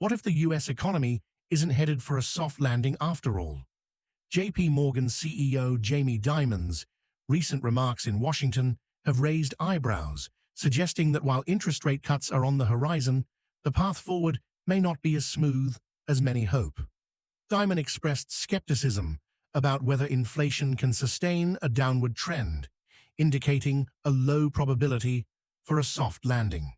What if the US economy isn't headed for a soft landing after all? JP Morgan CEO Jamie Dimon's recent remarks in Washington have raised eyebrows, suggesting that while interest rate cuts are on the horizon, the path forward may not be as smooth as many hope. Dimon expressed skepticism about whether inflation can sustain a downward trend, indicating a low probability for a soft landing.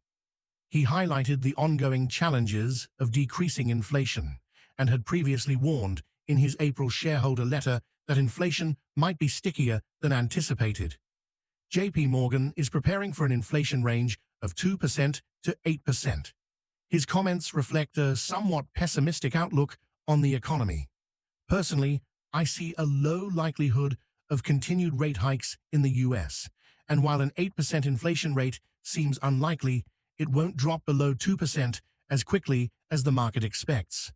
He highlighted the ongoing challenges of decreasing inflation and had previously warned in his April shareholder letter that inflation might be stickier than anticipated. JP Morgan is preparing for an inflation range of 2% to 8%. His comments reflect a somewhat pessimistic outlook on the economy. Personally, I see a low likelihood of continued rate hikes in the US, and while an 8% inflation rate seems unlikely, it won't drop below 2% as quickly as the market expects.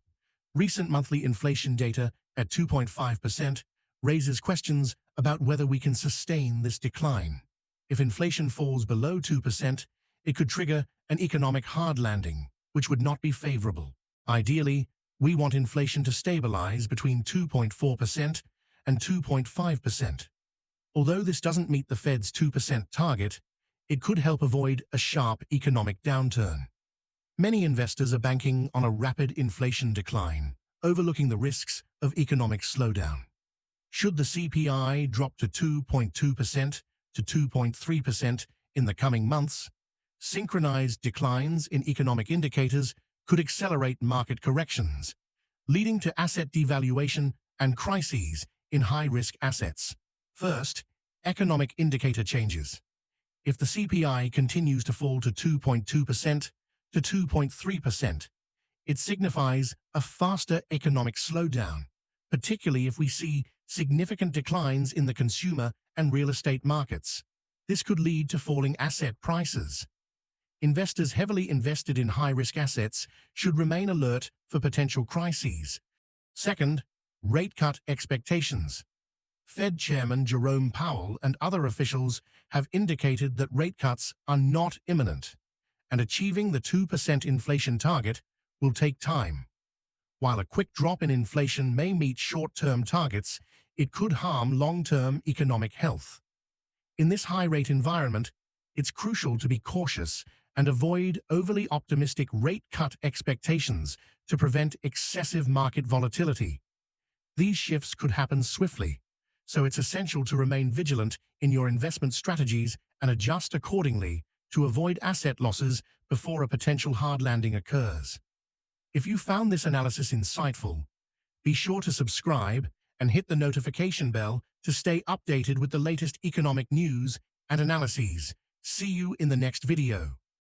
Recent monthly inflation data at 2.5% raises questions about whether we can sustain this decline. If inflation falls below 2%, it could trigger an economic hard landing, which would not be favorable. Ideally, we want inflation to stabilize between 2.4% and 2.5%. Although this doesn't meet the Fed's 2% target, it could help avoid a sharp economic downturn. Many investors are banking on a rapid inflation decline, overlooking the risks of economic slowdown. Should the CPI drop to 2.2% to 2.3% in the coming months, synchronized declines in economic indicators could accelerate market corrections, leading to asset devaluation and crises in high-risk assets. First, economic indicator changes. If the CPI continues to fall to 2.2% to 2.3%, it signifies a faster economic slowdown, particularly if we see significant declines in the consumer and real estate markets. This could lead to falling asset prices. Investors heavily invested in high-risk assets should remain alert for potential crises. Second, rate cut expectations. Fed Chairman Jerome Powell and other officials have indicated that rate cuts are not imminent, and achieving the 2% inflation target will take time. While a quick drop in inflation may meet short-term targets, it could harm long-term economic health. In this high-rate environment, it's crucial to be cautious and avoid overly optimistic rate cut expectations to prevent excessive market volatility. These shifts could happen swiftly, so it's essential to remain vigilant in your investment strategies and adjust accordingly to avoid asset losses before a potential hard landing occurs. If you found this analysis insightful, be sure to subscribe and hit the notification bell to stay updated with the latest economic news and analyses. See you in the next video.